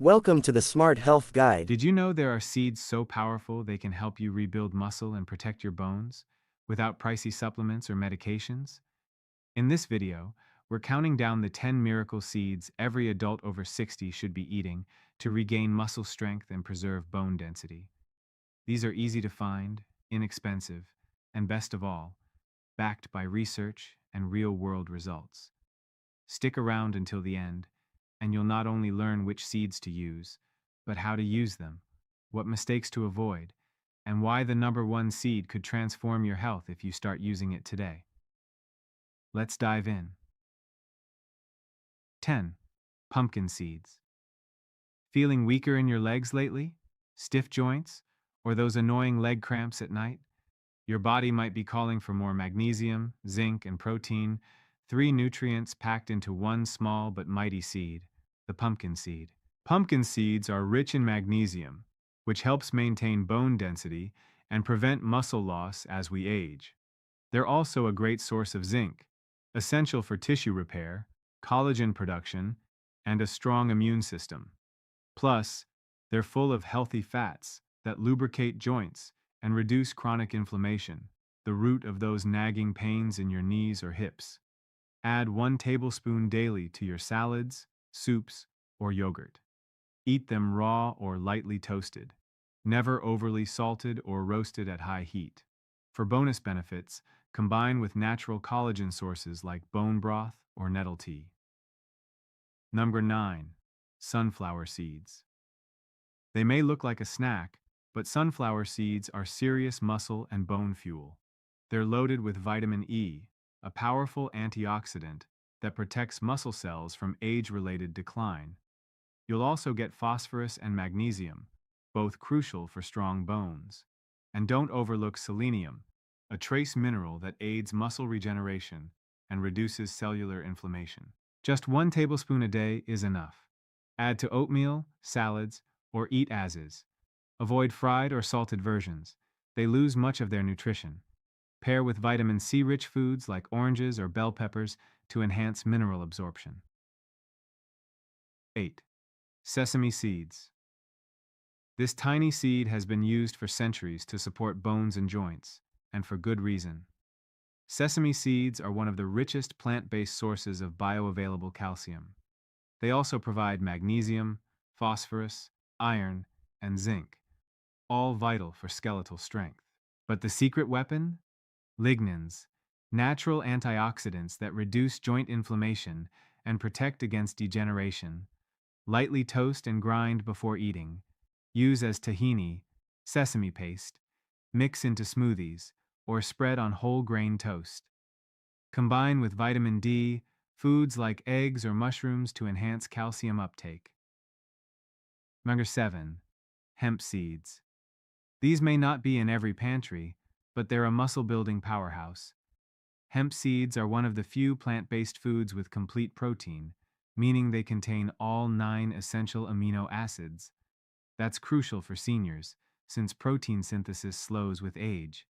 Welcome to the Smart Health Guide. Did you know there are seeds so powerful they can help you rebuild muscle and protect your bones without pricey supplements or medications? In this video, we're counting down the 10 miracle seeds every adult over 60 should be eating to regain muscle strength and preserve bone density. These are easy to find, inexpensive, and best of all, backed by research and real-world results. Stick around until the end, and you'll not only learn which seeds to use, but how to use them, what mistakes to avoid, and why the number one seed could transform your health if you start using it today. Let's dive in. 10. Pumpkin seeds. Feeling weaker in your legs lately? Stiff joints? Or those annoying leg cramps at night? Your body might be calling for more magnesium, zinc, and protein, three nutrients packed into one small but mighty seed, the pumpkin seed. Pumpkin seeds are rich in magnesium, which helps maintain bone density and prevent muscle loss as we age. They're also a great source of zinc, essential for tissue repair, collagen production, and a strong immune system. Plus, they're full of healthy fats that lubricate joints and reduce chronic inflammation, the root of those nagging pains in your knees or hips. Add 1 tablespoon daily to your salads, soups, or yogurt. Eat them raw or lightly toasted, never overly salted or roasted at high heat. For bonus benefits, combine with natural collagen sources like bone broth or nettle tea. Number 9. Sunflower seeds. They may look like a snack, but sunflower seeds are serious muscle and bone fuel. They're loaded with vitamin E, a powerful antioxidant that protects muscle cells from age-related decline. You'll also get phosphorus and magnesium, both crucial for strong bones. And don't overlook selenium, a trace mineral that aids muscle regeneration and reduces cellular inflammation. Just 1 tablespoon a day is enough. Add to oatmeal, salads, or eat as is. Avoid fried or salted versions. They lose much of their nutrition. Pair with vitamin C-rich foods like oranges or bell peppers to enhance mineral absorption. 8. Sesame seeds. This tiny seed has been used for centuries to support bones and joints, and for good reason. Sesame seeds are one of the richest plant-based sources of bioavailable calcium. They also provide magnesium, phosphorus, iron, and zinc, all vital for skeletal strength. But the secret weapon? Lignans, natural antioxidants that reduce joint inflammation and protect against degeneration. Lightly toast and grind before eating. Use as tahini, sesame paste, mix into smoothies, or spread on whole grain toast. Combine with vitamin D, foods like eggs or mushrooms to enhance calcium uptake. Number 7. Hemp seeds. These may not be in every pantry, but they're a muscle-building powerhouse. Hemp seeds are one of the few plant-based foods with complete protein, meaning they contain all 9 essential amino acids. That's crucial for seniors, since protein synthesis slows with age.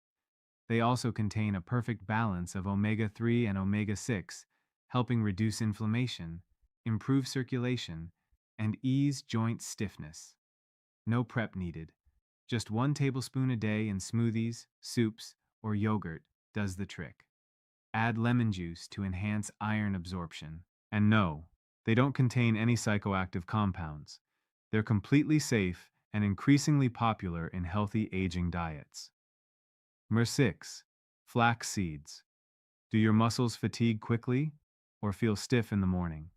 They also contain a perfect balance of omega-3 and omega-6, helping reduce inflammation, improve circulation, and ease joint stiffness. No prep needed. Just 1 tablespoon a day in smoothies, soups, or yogurt does the trick. Add lemon juice to enhance iron absorption. And no, they don't contain any psychoactive compounds. They're completely safe and increasingly popular in healthy aging diets. Number 6. Flax seeds. Do your muscles fatigue quickly or feel stiff in the morning?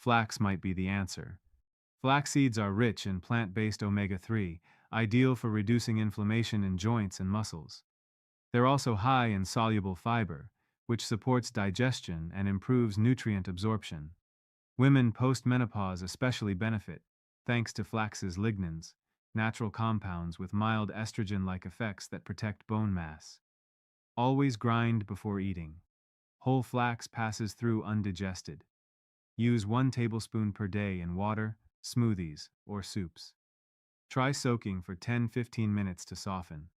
Flax might be the answer. Flax seeds are rich in plant-based omega-3, ideal for reducing inflammation in joints and muscles. They're also high in soluble fiber, which supports digestion and improves nutrient absorption. Women post-menopause especially benefit, thanks to flax's lignans, natural compounds with mild estrogen-like effects that protect bone mass. Always grind before eating. Whole flax passes through undigested. Use 1 tablespoon per day in water, smoothies, or soups. Try soaking for 10-15 minutes to soften.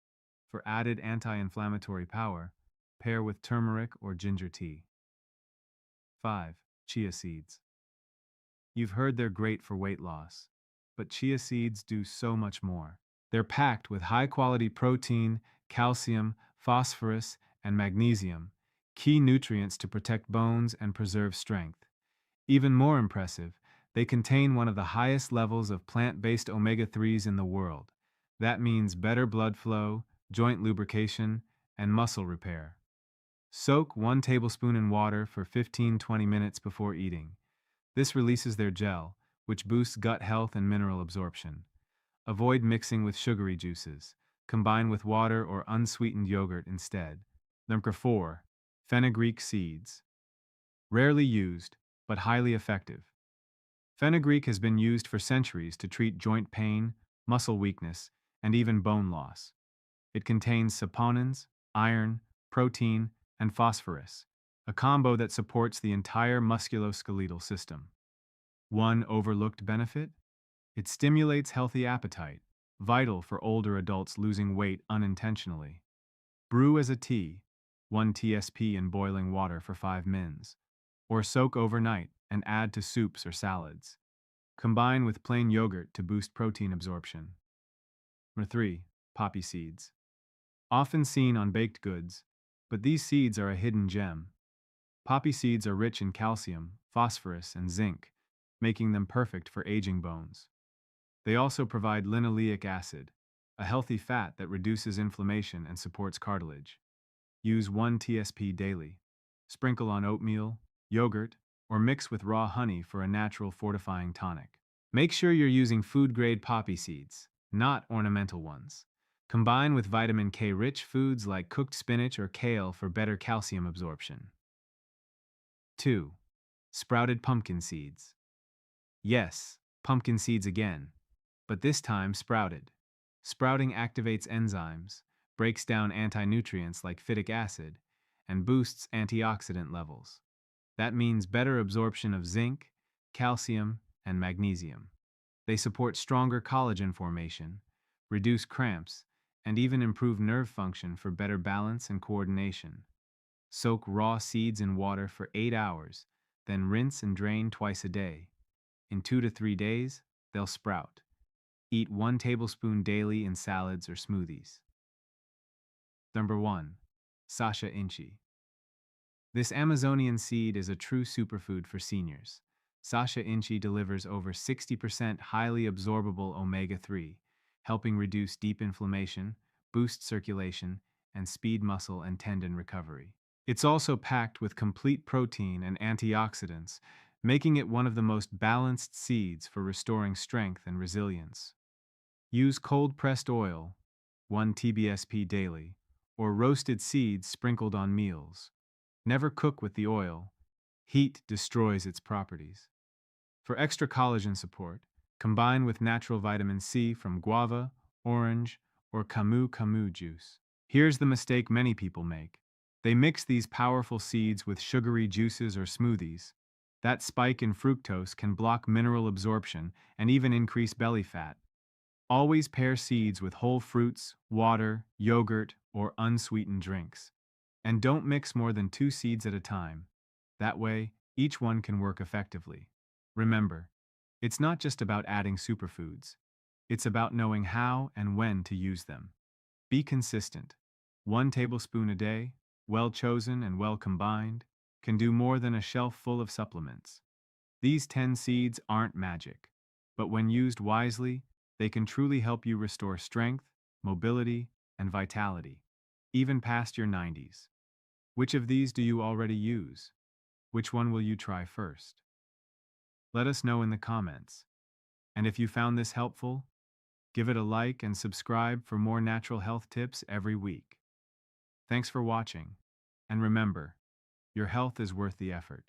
For added anti-inflammatory power, pair with turmeric or ginger tea. 5. Chia seeds. You've heard they're great for weight loss. but chia seeds do so much more. They're packed with high-quality protein, calcium, phosphorus, and magnesium, key nutrients to protect bones and preserve strength. Even more impressive, they contain one of the highest levels of plant-based omega-3s in the world. That means better blood flow, joint lubrication, and muscle repair. Soak 1 tablespoon in water for 15-20 minutes before eating. This releases their gel, which boosts gut health and mineral absorption. Avoid mixing with sugary juices. Combine with water or unsweetened yogurt instead. Number 4. Fenugreek seeds. Rarely used, but highly effective. Fenugreek has been used for centuries to treat joint pain, muscle weakness, and even bone loss. It contains saponins, iron, protein, and phosphorus, a combo that supports the entire musculoskeletal system. One overlooked benefit? It stimulates healthy appetite, vital for older adults losing weight unintentionally. Brew as a tea, 1 tsp in boiling water for 5 mins, or soak overnight and add to soups or salads. Combine with plain yogurt to boost protein absorption. Number 3. Poppy seeds. Often seen on baked goods, but these seeds are a hidden gem. Poppy seeds are rich in calcium, phosphorus, and zinc, making them perfect for aging bones. They also provide linoleic acid, a healthy fat that reduces inflammation and supports cartilage. Use 1 tsp daily. Sprinkle on oatmeal, yogurt, or mix with raw honey for a natural fortifying tonic. Make sure you're using food-grade poppy seeds, not ornamental ones. Combine with vitamin K-rich foods like cooked spinach or kale for better calcium absorption. 2. Sprouted pumpkin seeds. Yes, pumpkin seeds again, but this time sprouted. Sprouting activates enzymes, breaks down anti-nutrients like phytic acid, and boosts antioxidant levels. That means better absorption of zinc, calcium, and magnesium. They support stronger collagen formation, reduce cramps, and even improve nerve function for better balance and coordination. Soak raw seeds in water for 8 hours, then rinse and drain twice a day. In 2 to 3 days, they'll sprout. Eat 1 tablespoon daily in salads or smoothies. Number 1. Sacha Inchi. This Amazonian seed is a true superfood for seniors. Sacha Inchi delivers over 60% highly absorbable omega-3, helping reduce deep inflammation, boost circulation, and speed muscle and tendon recovery. It's also packed with complete protein and antioxidants, making it one of the most balanced seeds for restoring strength and resilience. Use cold-pressed oil, 1 tbsp daily, or roasted seeds sprinkled on meals. Never cook with the oil. Heat destroys its properties. For extra collagen support, combine with natural vitamin C from guava, orange, or camu juice. Here's the mistake many people make. They mix these powerful seeds with sugary juices or smoothies. That spike in fructose can block mineral absorption and even increase belly fat. Always pair seeds with whole fruits, water, yogurt, or unsweetened drinks. And don't mix more than 2 seeds at a time. That way, each one can work effectively. Remember, it's not just about adding superfoods. It's about knowing how and when to use them. Be consistent. 1 tablespoon a day, well chosen and well combined, can do more than a shelf full of supplements. These 10 seeds aren't magic, but when used wisely, they can truly help you restore strength, mobility, and vitality, even past your 90s. Which of these do you already use? Which one will you try first? Let us know in the comments. And if you found this helpful, give it a like and subscribe for more natural health tips every week. Thanks for watching. And remember, your health is worth the effort.